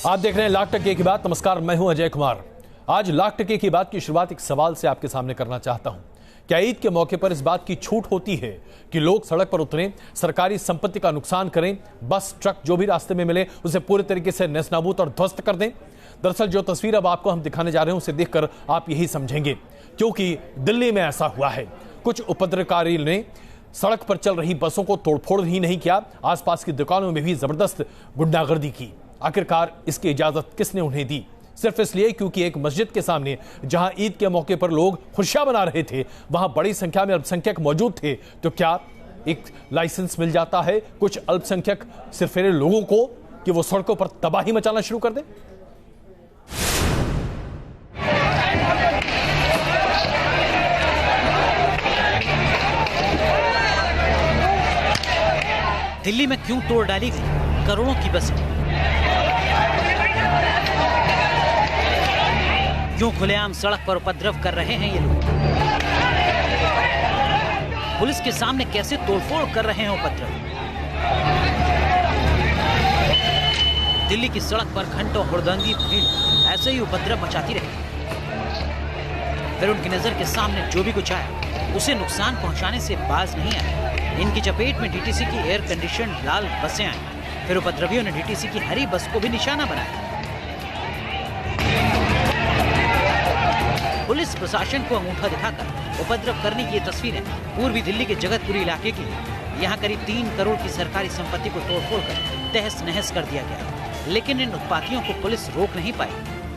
आप देख रहे हैं लाख टके की बात। नमस्कार, मैं हूं अजय कुमार। आज लाख टके की बात की शुरुआत एक सवाल से आपके सामने करना चाहता हूं। क्या ईद के मौके पर इस बात की छूट होती है कि लोग सड़क पर उतरें, सरकारी संपत्ति का नुकसान करें, बस ट्रक जो भी रास्ते में मिले उसे पूरे तरीके से नेस्तनाबूद और ध्वस्त कर दें? दरअसल जो तस्वीर अब आपको हम दिखाने जा रहे हैं उसे देखकर आप यही समझेंगे, क्योंकि दिल्ली में ऐसा हुआ है। कुछ उपद्रवकारी ने सड़क पर चल रही बसों को तोड़फोड़ ही नहीं किया, आसपास की दुकानों में भी जबरदस्त गुंडागर्दी की। आखिरकार इसकी इजाजत किसने उन्हें दी? सिर्फ इसलिए क्योंकि एक मस्जिद के सामने जहां ईद के मौके पर लोग खुशियां मना रहे थे, वहां बड़ी संख्या में अल्पसंख्यक मौजूद थे। तो क्या एक लाइसेंस मिल जाता है कुछ अल्पसंख्यक सिरफिरे लोगों को कि वो सड़कों पर तबाही मचाना शुरू कर दें? दिल्ली में क्यों तोड़ डाली गई करोड़ों की बसें? क्यों खुलेआम सड़क पर उपद्रव कर रहे हैं ये लोग? पुलिस के सामने कैसे तोड़फोड़ कर रहे हैं उपद्रव? दिल्ली की सड़क पर घंटों हुड़दंगी भीड़ ऐसे ही उपद्रव मचाती रही। फिर उनकी नजर के सामने जो भी कुछ आया उसे नुकसान पहुंचाने से बाज नहीं आए। इनकी चपेट में डीटीसी की एयर कंडीशन लाल बसें आई। फिर उपद्रवियों ने डीटीसी की हरी बस को भी निशाना बनाया। पुलिस प्रशासन को अंगूठा दिखाकर उपद्रव करने की ये तस्वीरें पूर्वी दिल्ली के जगतपुरी इलाके की है। यहाँ करीब 3 करोड़ की सरकारी संपत्ति को तोड़फोड़ कर तहस नहस कर दिया गया, लेकिन इन उत्पातियों को पुलिस रोक नहीं पाई।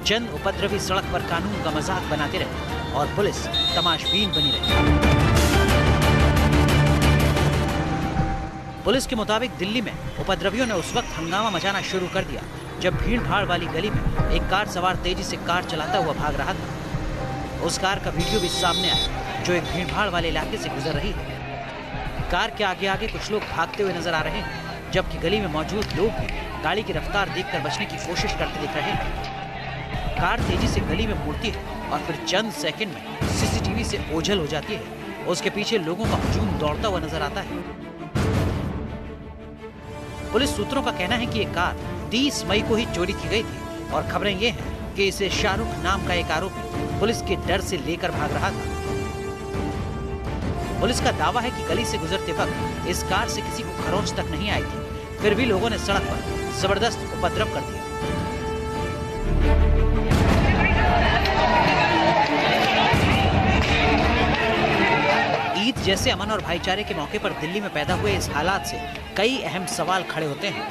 चंद उपद्रवी सड़क पर कानून का मजाक बनाते रहे और पुलिस तमाशबीन बनी रही। पुलिस के मुताबिक दिल्ली में उपद्रवियों ने उस वक्त हंगामा मचाना शुरू कर दिया जब भीड़ भाड़ वाली गली में एक कार सवार तेजी से कार चलाता हुआ भाग रहा था। उस कार का वीडियो भी सामने आया जो एक भीड़ भाड़ वाले इलाके से गुजर रही है। कार के आगे आगे कुछ लोग भागते हुए नजर आ रहे हैं, जबकि गली में मौजूद लोग भी गाड़ी की रफ्तार देखकर बचने की कोशिश करते दिख रहे हैं। कार तेजी से गली में मुड़ती है और फिर चंद सेकंड में सीसीटीवी से ओझल हो जाती है। उसके पीछे लोगों का हुजूम दौड़ता हुआ नजर आता है। पुलिस सूत्रों का कहना है कि ये कार 30 मई को ही चोरी की गई थी और खबरें ये हैं कि इसे शाहरुख नाम का एक आरोपी पुलिस के डर से लेकर भाग रहा था। पुलिस का दावा है कि गली से गुजरते वक्त इस कार से किसी को खरोंच तक नहीं आई थी, फिर भी लोगों ने सड़क पर जबरदस्त उपद्रव कर दिया। ईद जैसे अमन और भाईचारे के मौके पर दिल्ली में पैदा हुए इस हालात से कई अहम सवाल खड़े होते हैं।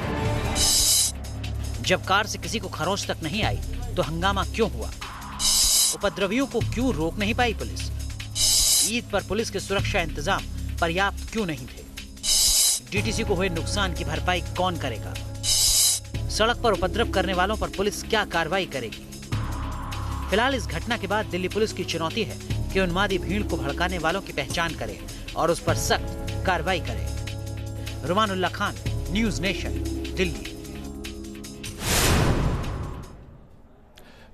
जब कार से किसी को खरोंच तक नहीं आई तो हंगामा क्यों हुआ? उपद्रवियों को क्यों रोक नहीं पाई पुलिस? ईद पर पुलिस के सुरक्षा इंतजाम पर्याप्त क्यों नहीं थे? डीटीसी को हुए नुकसान की भरपाई कौन करेगा? सड़क पर उपद्रव करने वालों पर पुलिस क्या कार्रवाई करेगी? फिलहाल इस घटना के बाद दिल्ली पुलिस की चुनौती है कि उन्मादी भीड़ को भड़काने वालों की पहचान करे और उस पर सख्त कार्रवाई करे। रुमानुल्लाह खान, न्यूज नेशन, दिल्ली।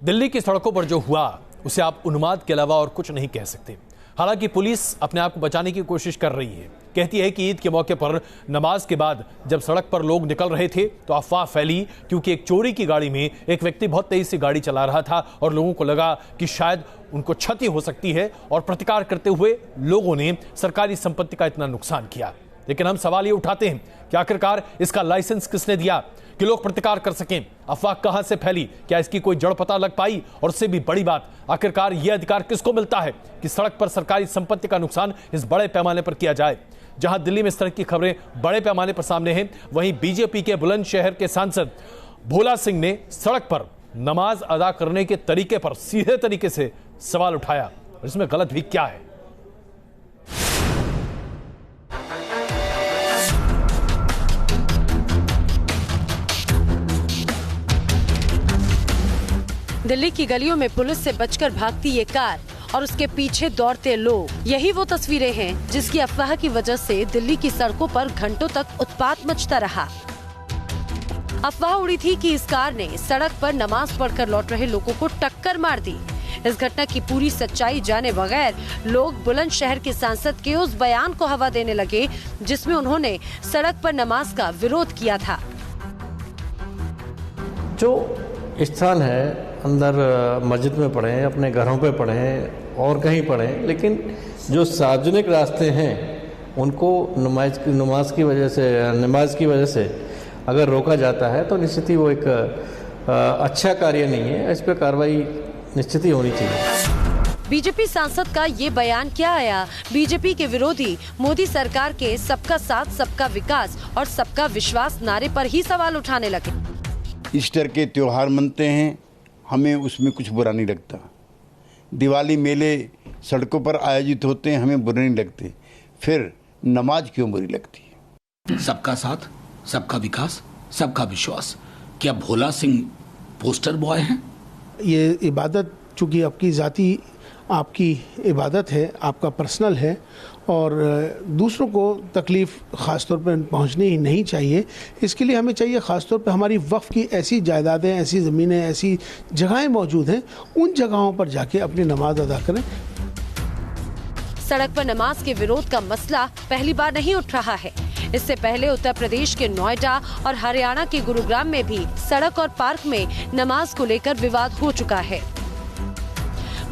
दिल्ली की सड़कों पर जो हुआ उसे आप उन्माद के अलावा और कुछ नहीं कह सकते। हालांकि पुलिस अपने आप को बचाने की कोशिश कर रही है। कहती है कि ईद के मौके पर नमाज के बाद जब सड़क पर लोग निकल रहे थे तो अफवाह फैली क्योंकि एक चोरी की गाड़ी में एक व्यक्ति बहुत तेज से गाड़ी चला रहा था और लोगों को लगा कि शायद उनको क्षति हो सकती है और प्रतिकार करते हुए लोगों ने सरकारी संपत्ति का इतना नुकसान किया। लेकिन हम सवाल ये उठाते हैं कि आखिरकार इसका लाइसेंस किसने दिया कि लोग प्रतिकार कर सकें? अफवाह कहां से फैली? क्या इसकी कोई जड़ पता लग पाई? और उससे भी बड़ी बात, आखिरकार यह अधिकार किसको मिलता है कि सड़क पर सरकारी संपत्ति का नुकसान इस बड़े पैमाने पर किया जाए? जहां दिल्ली में इस तरह की खबरें बड़े पैमाने पर सामने हैं, वहीं बीजेपी के बुलंदशहर के सांसद भोला सिंह ने सड़क पर नमाज अदा करने के तरीके पर सीधे तरीके से सवाल उठाया। इसमें गलत भी क्या है? दिल्ली की गलियों में पुलिस से बचकर भागती ये कार और उसके पीछे दौड़ते लोग, यही वो तस्वीरें हैं जिसकी अफवाह की वजह से दिल्ली की सड़कों पर घंटों तक उत्पात मचता रहा। अफवाह उड़ी थी कि इस कार ने सड़क पर नमाज पढ़कर लौट रहे लोगों को टक्कर मार दी। इस घटना की पूरी सच्चाई जाने बगैर लोग बुलंदशहर के सांसद के उस बयान को हवा देने लगे जिसमें उन्होंने सड़क पर नमाज का विरोध किया था। जो स्थान है, अंदर मस्जिद में पढ़ें, अपने घरों पे पढ़ें और कहीं पढ़ें, लेकिन जो सार्वजनिक रास्ते हैं उनको नमाज की वजह से अगर रोका जाता है तो निश्चित ही वो एक अच्छा कार्य नहीं है। इस पर कार्रवाई निश्चित ही होनी चाहिए। बीजेपी सांसद का ये बयान क्या आया? बीजेपी के विरोधी मोदी सरकार के सबका साथ, सबका विकास और सबका विश्वास नारे पर ही सवाल उठाने लगे। ईस्टर के त्योहार मनते हैं, हमें उसमें कुछ बुरा नहीं लगता। दिवाली मेले सड़कों पर आयोजित होते हैं, हमें बुरे नहीं लगते। फिर नमाज क्यों बुरी लगती है? सबका साथ, सबका विकास, सबका विश्वास। क्या भोला सिंह पोस्टर बॉय हैं? ये इबादत चूँकि आपकी ज़ाती आपकी इबादत है, आपका पर्सनल है और दूसरों को तकलीफ़ ख़ास तौर पर पहुंचनी ही नहीं चाहिए। इसके लिए हमें चाहिए ख़ास तौर पर हमारी वक्फ की ऐसी जायदादें, ऐसी ज़मीनें, ऐसी जगहें मौजूद हैं, उन जगहों पर जाके अपनी नमाज अदा करें। सड़क पर नमाज के विरोध का मसला पहली बार नहीं उठ रहा है। इससे पहले उत्तर प्रदेश के नोएडा और हरियाणा के गुरुग्राम में भी सड़क और पार्क में नमाज को लेकर विवाद हो चुका है।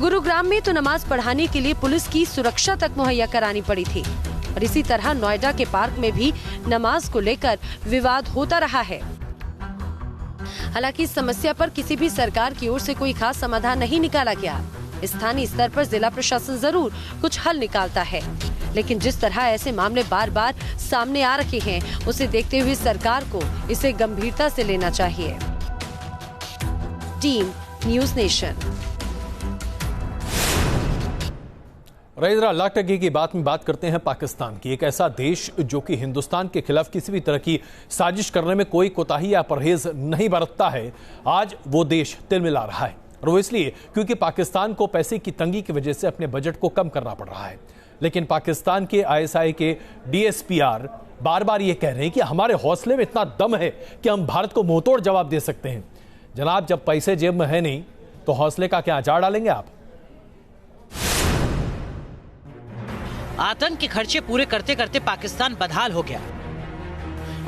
गुरुग्राम में तो नमाज पढ़ाने के लिए पुलिस की सुरक्षा तक मुहैया करानी पड़ी थी और इसी तरह नोएडा के पार्क में भी नमाज को लेकर विवाद होता रहा है। हालांकि इस समस्या पर किसी भी सरकार की ओर से कोई खास समाधान नहीं निकाला गया। स्थानीय स्तर पर जिला प्रशासन जरूर कुछ हल निकालता है, लेकिन जिस तरह ऐसे मामले बार बार सामने आ रहे हैं, उसे देखते हुए सरकार को इसे गंभीरता से लेना चाहिए। Team News Nation. रईजरा लाख टके की बात में बात करते हैं पाकिस्तान की। एक ऐसा देश जो कि हिंदुस्तान के खिलाफ किसी भी तरह की साजिश करने में कोई कोताही या परहेज नहीं बरतता है, आज वो देश तिलमिला रहा है। और वो इसलिए क्योंकि पाकिस्तान को पैसे की तंगी की वजह से अपने बजट को कम करना पड़ रहा है। लेकिन पाकिस्तान के ISI के DSPR बार बार ये कह रहे हैं कि हमारे हौसले में इतना दम है कि हम भारत को मुंहतोड़ जवाब दे सकते हैं। जनाब, जब पैसे जेब में है नहीं तो हौसले का क्या अचार डालेंगे आप? आतंक के खर्चे पूरे करते करते पाकिस्तान बदहाल हो गया।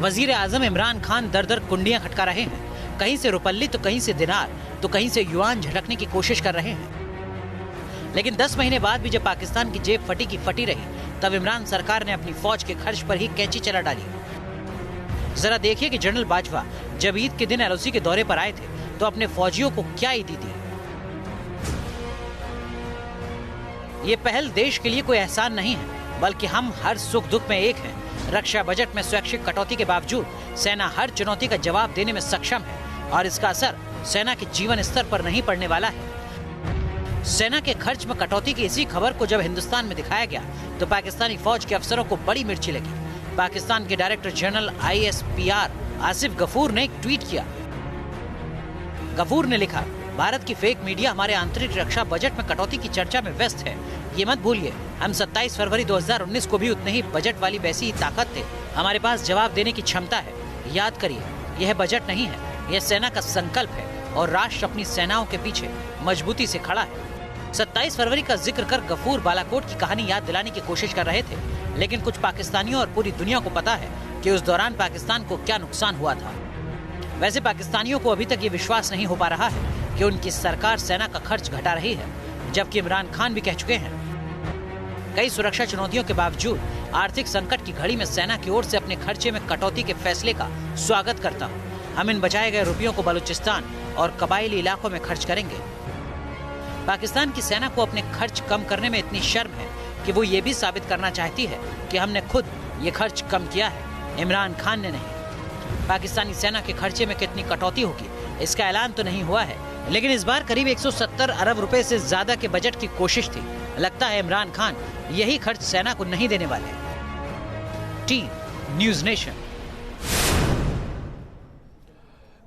वजीर आजम इमरान खान दर दर कुंडियां खटका रहे हैं। कहीं से रुपल्ली तो कहीं से दिनार तो कहीं से युआन झटकने की कोशिश कर रहे हैं। लेकिन 10 महीने बाद भी जब पाकिस्तान की जेब फटी की फटी रही, तब इमरान सरकार ने अपनी फौज के खर्च पर ही कैंची चला डाली। जरा देखिए कि जनरल बाजवा जब ईद के दिन LOC के दौरे पर आए थे तो अपने फौजियों को क्या ईदी दी। ये पहल देश के लिए कोई एहसान नहीं है, बल्कि हम हर सुख दुख में एक हैं। रक्षा बजट में स्वैच्छिक कटौती के बावजूद सेना हर चुनौती का जवाब देने में सक्षम है और इसका असर सेना के जीवन स्तर पर नहीं पड़ने वाला है। सेना के खर्च में कटौती की इसी खबर को जब हिंदुस्तान में दिखाया गया तो पाकिस्तानी फौज के अफसरों को बड़ी मिर्ची लगी। पाकिस्तान के director general ISPR Asif Ghafoor ने एक ट्वीट किया। गफूर ने लिखा, भारत की फेक मीडिया हमारे आंतरिक रक्षा बजट में कटौती की चर्चा में व्यस्त है। ये मत भूलिए, हम 27 फरवरी 2019 को भी उतने ही बजट वाली वैसी ही ताकत थे। हमारे पास जवाब देने की क्षमता है। याद करिए, यह बजट नहीं है, यह सेना का संकल्प है और राष्ट्र अपनी सेनाओं के पीछे मजबूती से खड़ा है। 27 फरवरी का जिक्र कर गफूर बालाकोट की कहानी याद दिलाने की कोशिश कर रहे थे, लेकिन कुछ पाकिस्तानियों और पूरी दुनिया को पता है कि उस दौरान पाकिस्तान को क्या नुकसान हुआ था। वैसे पाकिस्तानियों को अभी तक ये विश्वास नहीं हो पा रहा है कि उनकी सरकार सेना का खर्च घटा रही है, जबकि इमरान खान भी कह चुके हैं, कई सुरक्षा चुनौतियों के बावजूद आर्थिक संकट की घड़ी में सेना की ओर से अपने खर्चे में कटौती के फैसले का स्वागत करता हूं। हम इन बचाए गए रुपयों को बलूचिस्तान और कबायली इलाकों में खर्च करेंगे। पाकिस्तान की सेना को अपने खर्च कम करने में इतनी शर्म है कि वो ये भी साबित करना चाहती है कि हमने खुद ये खर्च कम किया है, इमरान खान ने नहीं। पाकिस्तानी सेना के खर्चे में कितनी कटौती होगी इसका ऐलान तो नहीं हुआ है, लेकिन इस बार करीब 170 अरब रुपए से ज्यादा के बजट की कोशिश थी। लगता है इमरान खान यही खर्च सेना को नहीं देने वाले। Team News nation.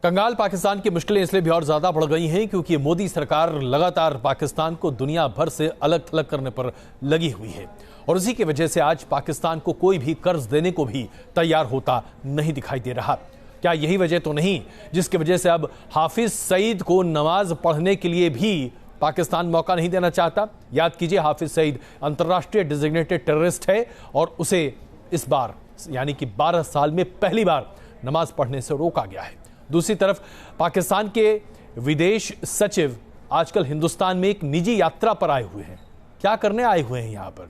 कंगाल पाकिस्तान की मुश्किलें इसलिए भी और ज्यादा बढ़ गई हैं क्योंकि मोदी सरकार लगातार पाकिस्तान को दुनिया भर से अलग थलग करने पर लगी हुई है और उसी की वजह से आज पाकिस्तान को कोई भी कर्ज देने को भी तैयार होता नहीं दिखाई दे रहा। क्या यही वजह तो नहीं जिसकी वजह से अब हाफिज सईद को नमाज पढ़ने के लिए भी पाकिस्तान मौका नहीं देना चाहता? याद कीजिए, हाफिज सईद अंतर्राष्ट्रीय डिजिग्नेटेड टेररिस्ट है और उसे इस बार यानी कि 12 साल में पहली बार नमाज पढ़ने से रोका गया है। दूसरी तरफ पाकिस्तान के विदेश सचिव आजकल हिंदुस्तान में एक निजी यात्रा पर आए हुए हैं। क्या करने आए हुए हैं यहां पर?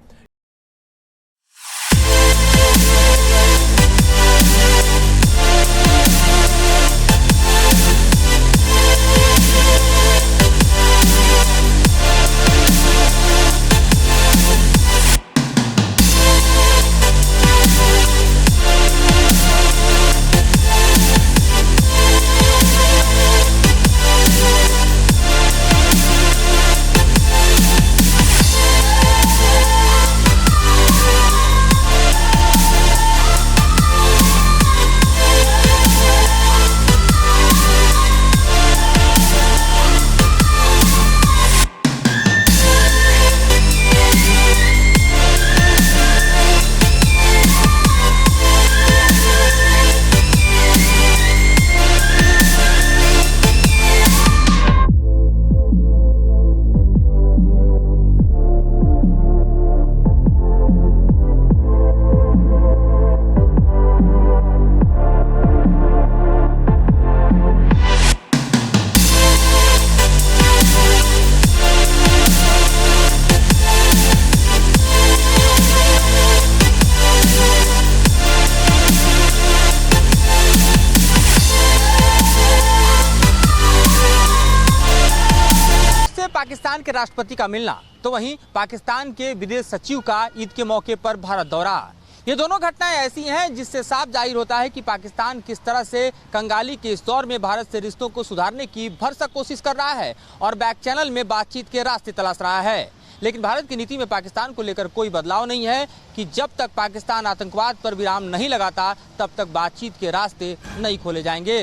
पाकिस्तान के राष्ट्रपति का मिलना तो वहीं पाकिस्तान के विदेश सचिव का ईद के मौके पर भारत दौरा, ये दोनों घटनाएं ऐसी हैं जिससे साफ जाहिर होता है कि पाकिस्तान किस तरह से कंगाली के इस दौर में भारत से रिश्तों को सुधारने की भरसक कोशिश कर रहा है और बैक चैनल में बातचीत के रास्ते तलाश रहा है। लेकिन भारत की नीति में पाकिस्तान को लेकर कोई बदलाव नहीं है कि जब तक पाकिस्तान आतंकवाद पर विराम नहीं लगाता तब तक बातचीत के रास्ते नहीं खोले जाएंगे।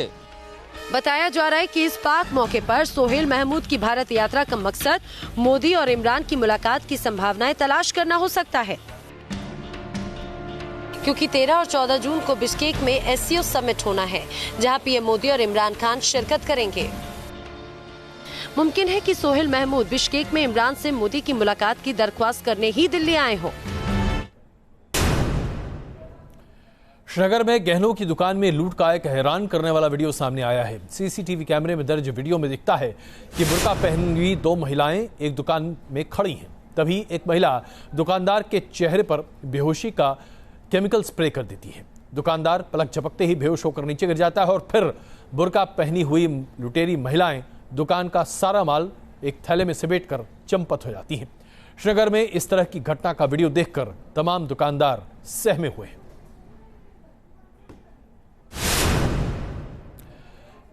बताया जा रहा है कि इस पाक मौके पर सोहेल महमूद की भारत यात्रा का मकसद मोदी और इमरान की मुलाकात की संभावनाएं तलाश करना हो सकता है, क्योंकि 13 और 14 जून को बिश्केक में SCO समिट होना है, जहां पीएम मोदी और इमरान खान शिरकत करेंगे। मुमकिन है कि सोहेल महमूद बिश्केक में इमरान से मोदी की मुलाकात की दरख्वास्त करने ही दिल्ली आए हों। श्रीनगर में गहनों की दुकान में लूट का एक हैरान करने वाला वीडियो सामने आया है। सीसीटीवी कैमरे में दर्ज वीडियो में दिखता है कि बुर्का पहनी हुई दो महिलाएं एक दुकान में खड़ी हैं। तभी एक महिला दुकानदार के चेहरे पर बेहोशी का केमिकल स्प्रे कर देती है। दुकानदार पलक झपकते ही बेहोश होकर नीचे गिर जाता है और फिर बुर्का पहनी हुई लुटेरी महिलाएं दुकान का सारा माल एक थैले में समेटकर चंपत हो जाती हैं। श्रीनगर में इस तरह की घटना का वीडियो देखकर तमाम दुकानदार सहमे हुए हैं।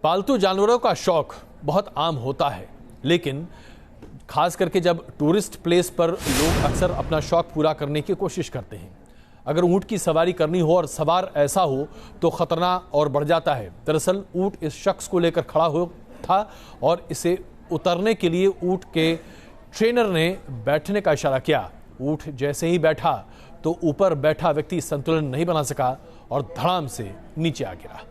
पालतू जानवरों का शौक बहुत आम होता है, लेकिन खास करके जब टूरिस्ट प्लेस पर लोग अक्सर अपना शौक पूरा करने की कोशिश करते हैं। अगर ऊंट की सवारी करनी हो और सवार ऐसा हो तो खतरा और बढ़ जाता है। दरअसल ऊंट इस शख्स को लेकर खड़ा हो था और इसे उतरने के लिए ऊंट के ट्रेनर ने बैठने का इशारा किया। ऊंट जैसे ही बैठा तो ऊपर बैठा व्यक्ति संतुलन नहीं बना सका और धड़ाम से नीचे आ गिरा।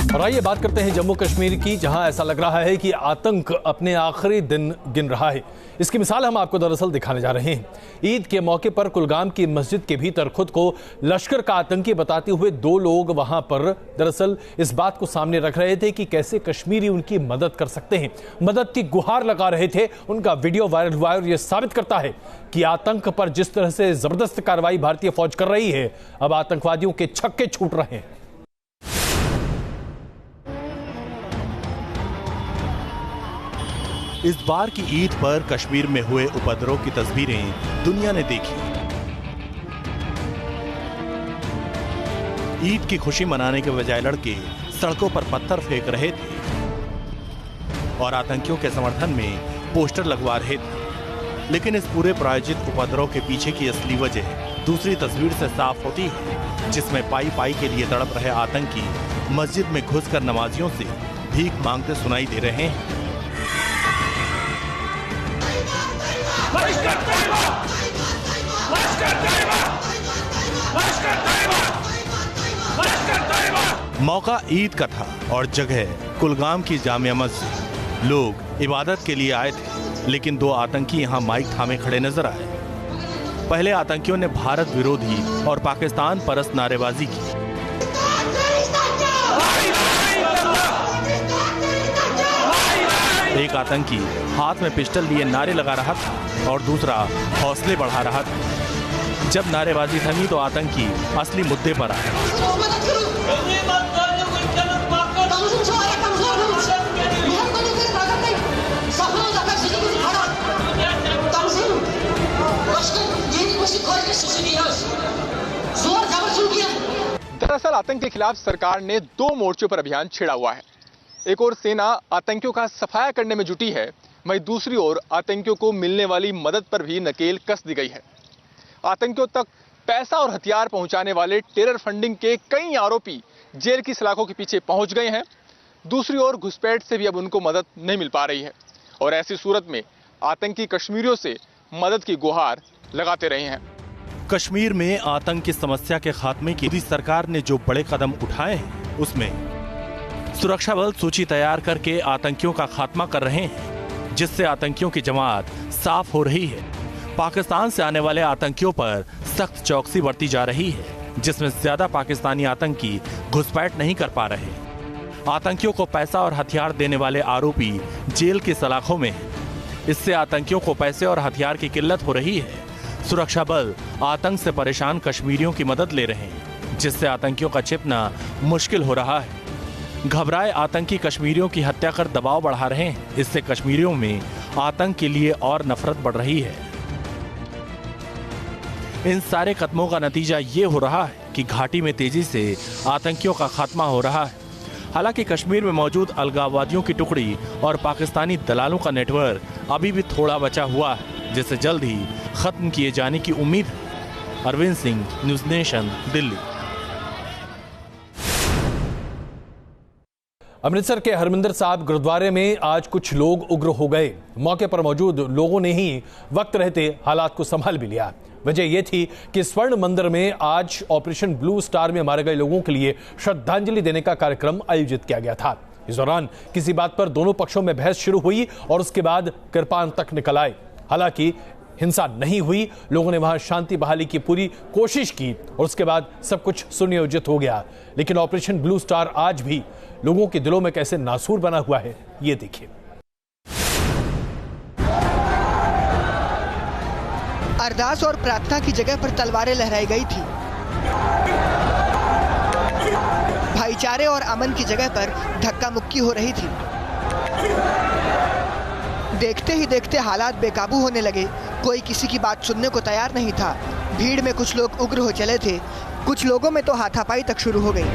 और आइए बात करते हैं जम्मू कश्मीर की, जहां ऐसा लग रहा है कि आतंक अपने आखिरी दिन गिन रहा है। इसकी मिसाल हम आपको दरअसल दिखाने जा रहे हैं। ईद के मौके पर कुलगाम की मस्जिद के भीतर खुद को लश्कर का आतंकी बताते हुए दो लोग वहां पर दरअसल इस बात को सामने रख रहे थे कि कैसे कश्मीरी उनकी मदद कर सकते हैं। मदद की गुहार लगा रहे थे। उनका वीडियो वायरल हुआ और यह साबित करता है कि आतंक पर जिस तरह से जबरदस्त कार्रवाई भारतीय फौज कर रही है, अब आतंकवादियों के छक्के छूट रहे हैं। इस बार की ईद पर कश्मीर में हुए उपद्रव की तस्वीरें दुनिया ने देखी। ईद की खुशी मनाने के बजाय लड़के सड़कों पर पत्थर फेंक रहे थे और आतंकियों के समर्थन में पोस्टर लगवा रहे थे। लेकिन इस पूरे प्रायोजित उपद्रव के पीछे की असली वजह दूसरी तस्वीर से साफ होती है, जिसमें पाई पाई के लिए तड़प रहे आतंकी मस्जिद में घुसकर नमाजियों से भीख मांगते सुनाई दे रहे हैं। मौका ईद का था और जगह कुलगाम की जामिया मस्जिद। लोग इबादत के लिए आए थे, लेकिन दो आतंकी यहां माइक थामे खड़े नजर आए। पहले आतंकियों ने भारत विरोधी और पाकिस्तान परस्त नारेबाजी की। एक आतंकी हाथ में पिस्टल लिए नारे लगा रहा था और दूसरा हौसले बढ़ा रहा था। जब नारेबाजी थमी तो आतंकी असली मुद्दे पर आया। दरअसल आतंक के खिलाफ सरकार ने 2 मोर्चों पर अभियान छेड़ा हुआ है। एक ओर सेना आतंकियों का सफाया करने में जुटी है, वहीं दूसरी ओर आतंकियों को मिलने वाली मदद पर भी नकेल कस दी गई है। आतंकियों तक पैसा और हथियार पहुंचाने वाले टेरर फंडिंग के कई आरोपी जेल की सलाखों के पीछे पहुंच गए हैं। दूसरी ओर घुसपैठ से भी अब उनको मदद नहीं मिल पा रही है और ऐसी सूरत में आतंकी कश्मीरियों से मदद की गुहार लगाते रहे हैं। कश्मीर में आतंक की समस्या के खात्मे की मोदी सरकार ने जो बड़े कदम उठाए हैं, उसमें सुरक्षा बल सूची तैयार करके आतंकियों का खात्मा कर रहे हैं, जिससे आतंकियों की जमात साफ हो रही है। पाकिस्तान से आने वाले आतंकियों पर सख्त चौकसी बरती जा रही है, जिसमें ज्यादा पाकिस्तानी आतंकी घुसपैठ नहीं कर पा रहे। आतंकियों को पैसा और हथियार देने वाले आरोपी जेल की सलाखों में हैं। इससे आतंकियों को पैसे और हथियार की किल्लत हो रही है। सुरक्षा बल आतंक से परेशान कश्मीरियों की मदद ले रहे हैं, जिससे आतंकियों का छिपना मुश्किल हो रहा है। घबराए आतंकी कश्मीरियों की हत्या कर दबाव बढ़ा रहे हैं। इससे कश्मीरियों में आतंक के लिए और नफरत बढ़ रही है। इन सारे कदमों का नतीजा ये हो रहा है कि घाटी में तेजी से आतंकियों का खात्मा हो रहा है। हालांकि कश्मीर में मौजूद अलगाववादियों की टुकड़ी और पाकिस्तानी दलालों का नेटवर्क अभी भी थोड़ा बचा हुआ है, जिसे जल्द ही खत्म किए जाने की उम्मीद है। Arvind Singh, News Nation, Delhi. अमृतसर के हरमिंदर साहिब गुरुद्वारे में आज कुछ लोग उग्र हो गए। मौके पर मौजूद लोगों ने ही वक्त रहते हालात को संभाल भी लिया। वजह यह थी कि स्वर्ण मंदिर में आज ऑपरेशन ब्लू स्टार में मारे गए लोगों के लिए श्रद्धांजलि देने का कार्यक्रम आयोजित किया गया था। इस दौरान किसी बात पर दोनों पक्षों में बहस शुरू हुई और उसके बाद कृपाण तक निकल आए। हालांकि हिंसा नहीं हुई, लोगों ने वहां शांति बहाली की पूरी कोशिश की और उसके बाद सब कुछ सुनियोजित हो गया। लेकिन ऑपरेशन ब्लू स्टार आज भी लोगों के दिलों में कैसे नासूर बना हुआ है, ये देखिए। अरदास और प्रार्थना की जगह पर तलवारें लहराई गई थी। भाईचारे और अमन की जगह पर धक्का मुक्की हो रही थी। देखते ही देखते हालात बेकाबू होने लगे। कोई किसी की बात सुनने को तैयार नहीं था। भीड़ में कुछ लोग उग्र हो चले थे, कुछ लोगों में तो हाथापाई तक शुरू हो गई।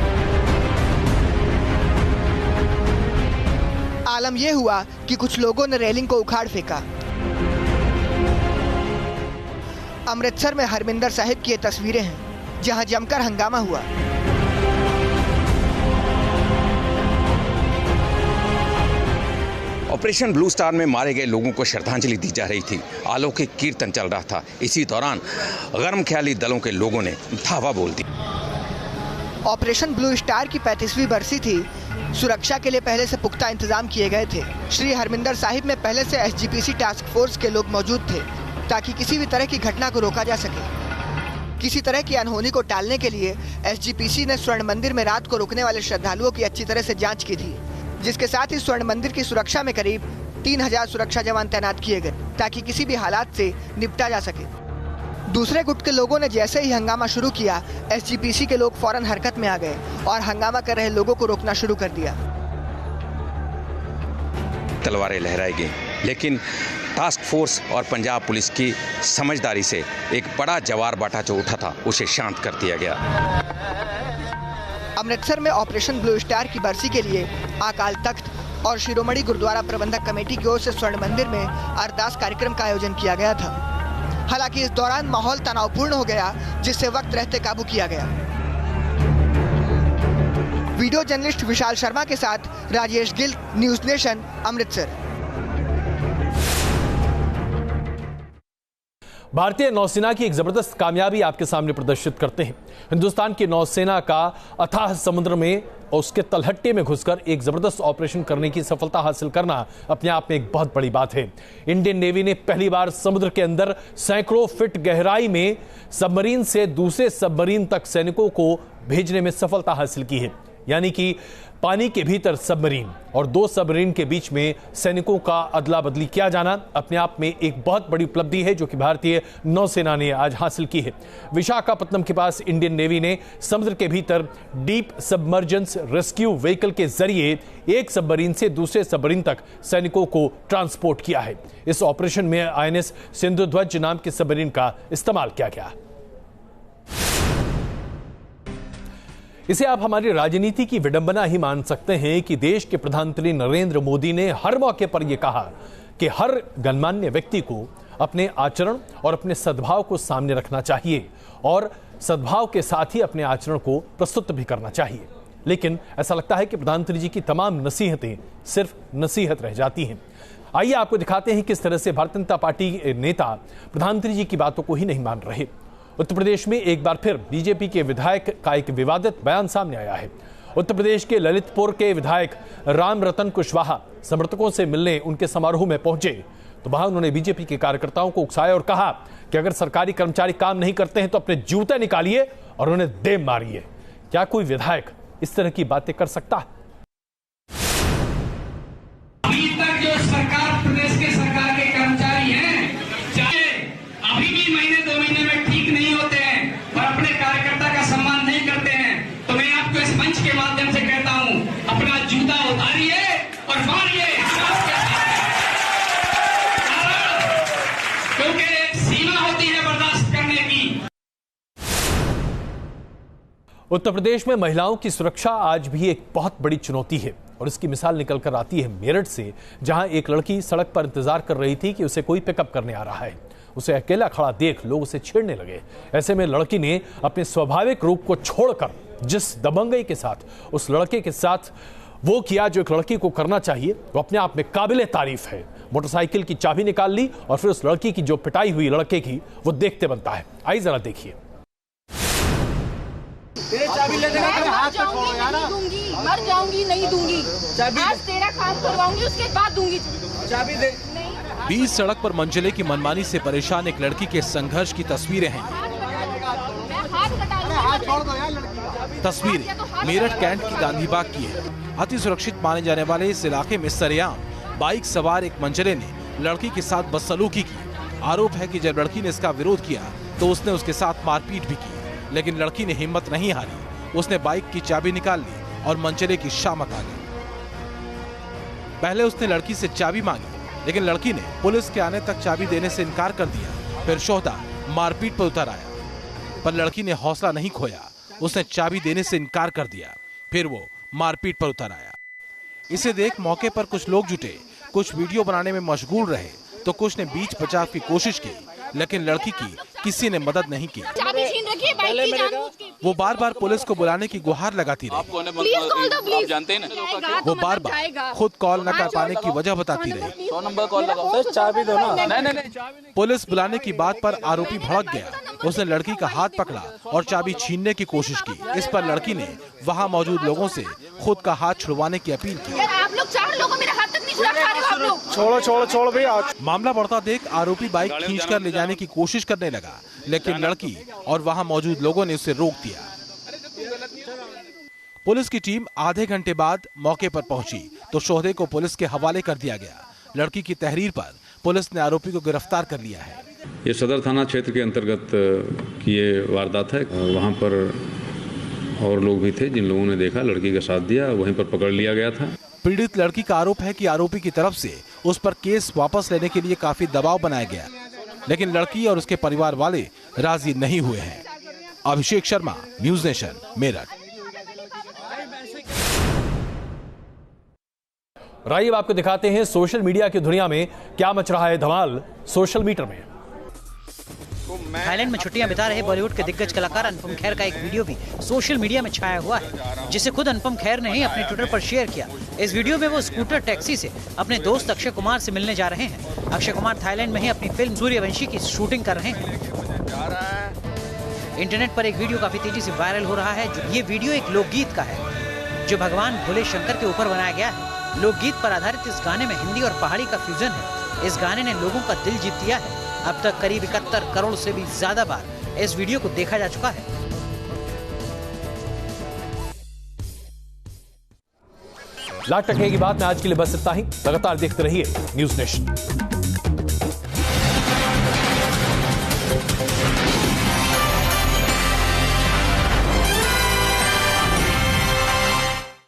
आलम यह हुआ कि कुछ लोगों ने रेलिंग को उखाड़ फेंका। अमृतसर में हरमिंदर साहिब की ये तस्वीरें हैं, जहां जमकर हंगामा हुआ। ऑपरेशन ब्लू स्टार में मारे गए लोगों को श्रद्धांजलि दी जा रही थी। अलौकिक कीर्तन चल रहा था। इसी दौरान गर्म ख्याली दलों के लोगों ने धावा बोल दी। ऑपरेशन ब्लू स्टार की 35वीं बरसी थी। सुरक्षा के लिए पहले से पुख्ता इंतजाम किए गए थे। श्री हरमिंदर साहिब में पहले से SGPC टास्क फोर्स के लोग मौजूद थे, ताकि किसी भी तरह की घटना को रोका जा सके। किसी तरह की अनहोनी को टालने के लिए SGPC ने स्वर्ण मंदिर में रात को रुकने वाले श्रद्धालुओं की अच्छी तरह से जांच की थी, जिसके साथ ही स्वर्ण मंदिर की सुरक्षा में करीब 3000 सुरक्षा जवान तैनात किए गए, ताकि किसी भी हालात से निपटा जा सके। दूसरे गुट के लोगों ने जैसे ही हंगामा शुरू किया, SGPC के लोग फौरन हरकत में आ गए और हंगामा कर रहे लोगों को रोकना शुरू कर दिया। तलवारें लहराई गई, लेकिन टास्क फोर्स और पंजाब पुलिस की समझदारी से एक बड़ा जवार बाटा जो उठा था, उसे शांत कर दिया गया। अमृतसर में ऑपरेशन ब्लू स्टार की बरसी के लिए अकाल तख्त और शिरोमणि गुरुद्वारा प्रबंधक कमेटी की ओर से स्वर्ण मंदिर में अरदास कार्यक्रम का आयोजन किया गया था। हालांकि इस दौरान माहौल तनावपूर्ण हो गया, जिससे वक्त रहते काबू किया गया। वीडियो जर्नलिस्ट विशाल शर्मा के साथ राजेश गिल, न्यूज़ नेशन, अमृतसर। भारतीय नौसेना की एक जबरदस्त कामयाबी आपके सामने प्रदर्शित करते हैं। हिंदुस्तान की नौसेना का अथाह समुद्र में और उसके तलहट्टे में घुसकर एक जबरदस्त ऑपरेशन करने की सफलता हासिल करना अपने आप में एक बहुत बड़ी बात है। इंडियन नेवी ने पहली बार समुद्र के अंदर सैकड़ों फीट गहराई में सबमरीन से दूसरे सबमरीन तक सैनिकों को भेजने में सफलता हासिल की है। यानी कि पानी के भीतर सबमरीन और 2 सबमरीन के बीच में सैनिकों का अदला बदली किया जाना अपने आप में एक बहुत बड़ी उपलब्धि है जो कि भारतीय नौसेना ने आज हासिल की है। विशाखापत्तनम के पास इंडियन नेवी ने समुद्र के भीतर डीप सबमर्जेंस रेस्क्यू व्हीकल के जरिए एक सबमरीन से दूसरे सबमरीन तक सैनिकों को ट्रांसपोर्ट किया है। इस ऑपरेशन में INS सिंधुध्वज नाम के सबमरीन का इस्तेमाल किया गया। इसे आप हमारी राजनीति की विडंबना ही मान सकते हैं कि देश के प्रधानमंत्री नरेंद्र मोदी ने हर मौके पर यह कहा कि हर गणमान्य व्यक्ति को अपने आचरण और अपने सद्भाव को सामने रखना चाहिए और सद्भाव के साथ ही अपने आचरण को प्रस्तुत भी करना चाहिए। लेकिन ऐसा लगता है कि प्रधानमंत्री जी की तमाम नसीहतें सिर्फ नसीहत रह जाती हैं। आइए आपको दिखाते हैं किस तरह से भारतीय जनता पार्टी नेता प्रधानमंत्री जी की बातों को ही नहीं मान रहे। उत्तर प्रदेश में एक बार फिर बीजेपी के विधायक का एक विवादित बयान सामने आया है। उत्तर प्रदेश के ललितपुर के विधायक राम रतन कुशवाहा समर्थकों से मिलने उनके समारोह में पहुंचे तो वहां उन्होंने बीजेपी के कार्यकर्ताओं को उकसाया और कहा कि अगर सरकारी कर्मचारी काम नहीं करते हैं तो अपने जूते निकालिए और उन्हें दे मारिए। क्या कोई विधायक इस तरह की बातें कर सकता है? अभी तक जो सरकार, प्रदेश के सरकार के कर्मचारी हैं, चाहे अभी भी महीने 2 महीने में ठीक नहीं होते हैं और अपने कार्यकर्ता का सम्मान नहीं करते हैं, तो मैं आपको इस मंच के माध्यम से कहता हूं, अपना जूता उतारिए और मारिए, क्योंकि एक सीमा होती है बर्दाश्त करने की। उत्तर प्रदेश में महिलाओं की सुरक्षा आज भी एक बहुत बड़ी चुनौती है और इसकी मिसाल निकलकर आती है मेरठ से, जहां एक लड़की सड़क पर इंतजार कर रही थी कि उसे कोई पिकअप करने आ रहा है। उसे अकेला खड़ा देख लोग उसे छेड़ने लगे। ऐसे में लड़की ने अपने स्वाभाविक रूप को छोड़कर जिस दबंगई के साथ उस लड़के के साथ वो किया जो एक लड़की को करना चाहिए, वो अपने आप में काबिले तारीफ है। मोटरसाइकिल की चाबी निकाल ली और फिर उस लड़की की जो पिटाई हुई लड़के की, वो देखते बनता है। आइए जरा देखिए। चाबी ले देना, हाथ पे छोड़ो यार। मर जाऊंगी, नहीं दूंगी। आज तेरा काम करवाऊंगी, उसके बाद दूंगी चाबी। दे। बीच सड़क पर मंजिले की मनमानी से परेशान एक लड़की के संघर्ष की तस्वीरें हैं। तस्वीरें मेरठ कैंट की गांधी बाग की है। अति सुरक्षित माने जाने वाले इस इलाके में सरेआम बाइक सवार एक मंजिले ने लड़की के साथ बदसलूकी की। आरोप है कि जब लड़की ने इसका विरोध किया तो उसने उसके साथ मारपीट भी की, लेकिन लड़की ने हिम्मत नहीं हारी। उसने बाइक की चाबी निकाल ली और मंजिले की शामत आ गई। पहले उसने लड़की से चाबी मांगी, लेकिन लड़की ने पुलिस के आने तक चाबी देने से इनकार कर दिया। फिर शोहदा मारपीट पर उतर आया, पर लड़की ने हौसला नहीं खोया। उसने चाबी देने से इनकार कर दिया। फिर वो मारपीट पर उतर आया। इसे देख मौके पर कुछ लोग जुटे, कुछ वीडियो बनाने में मशगूल रहे तो कुछ ने बीच बचाव की कोशिश की, लेकिन लड़की की किसी ने मदद नहीं की। वो बार बार पुलिस को बुलाने की गुहार लगाती रही। आप जानते हैं ना, वो बार बार खुद कॉल न कर पाने की वजह बताती रही। 100 नंबर कॉल लगाओ, चाबी दो ना। नहीं। पुलिस बुलाने की बात पर आरोपी भड़क गया। उसने लड़की का हाथ पकड़ा और चाबी छीनने की कोशिश की। इस पर लड़की ने वहाँ मौजूद लोगों से खुद का हाथ छुड़वाने की अपील की। आप लोग 4 लोगों मेरा हाथ तक नहीं छुड़ा पा रहे हो आप लोग। छोड़ो भैया। मामला बढ़ता देख आरोपी बाइक खींचकर ले जाने की कोशिश करने लगा, लेकिन लड़की और वहां मौजूद लोगों ने उसे रोक दिया। पुलिस की टीम आधे घंटे बाद मौके पर पहुंची तो शोहदे को पुलिस के हवाले कर दिया गया। लड़की की तहरीर पर पुलिस ने आरोपी को गिरफ्तार कर लिया है। ये सदर थाना क्षेत्र के अंतर्गत की ये वारदात है। वहां पर और लोग भी थे जिन लोगों ने देखा, लड़की का साथ दिया, वहीं पर पकड़ लिया गया था। पीड़ित लड़की का आरोप है कि आरोपी की तरफ से उस पर केस वापस लेने के लिए काफी दबाव बनाया गया, लेकिन लड़की और उसके परिवार वाले राजी नहीं हुए हैं। Abhishek Sharma, News Nation, Meerut. Live आपको दिखाते हैं सोशल मीडिया की दुनिया में क्या मच रहा है धमाल सोशल मीटर में। थाईलैंड में छुट्टियां बिता रहे बॉलीवुड के दिग्गज कलाकार अनुपम खेर का एक वीडियो भी सोशल मीडिया में छाया हुआ है, जिसे खुद अनुपम खेर ने ही अपने ट्विटर पर शेयर किया। इस वीडियो में वो स्कूटर टैक्सी से अपने दोस्त अक्षय कुमार से मिलने जा रहे हैं। अक्षय कुमार थाईलैंड में ही अपनी फिल्म सूर्यवंशी की शूटिंग कर रहे हैं। इंटरनेट पर एक वीडियो काफी तेजी से वायरल हो रहा है। ये वीडियो एक लोकगीत का है जो भगवान भोले शंकर के ऊपर बनाया गया है। लोकगीत पर आधारित इस गाने में हिंदी और पहाड़ी का फ्यूजन है। इस गाने ने लोगों का दिल जीत लिया है। अब तक करीब 71 करोड़ से भी ज्यादा बार इस वीडियो को देखा जा चुका है। लाख टके की बात में आज के लिए बस इतना ही। लगातार देखते रहिए न्यूज़ नेशन।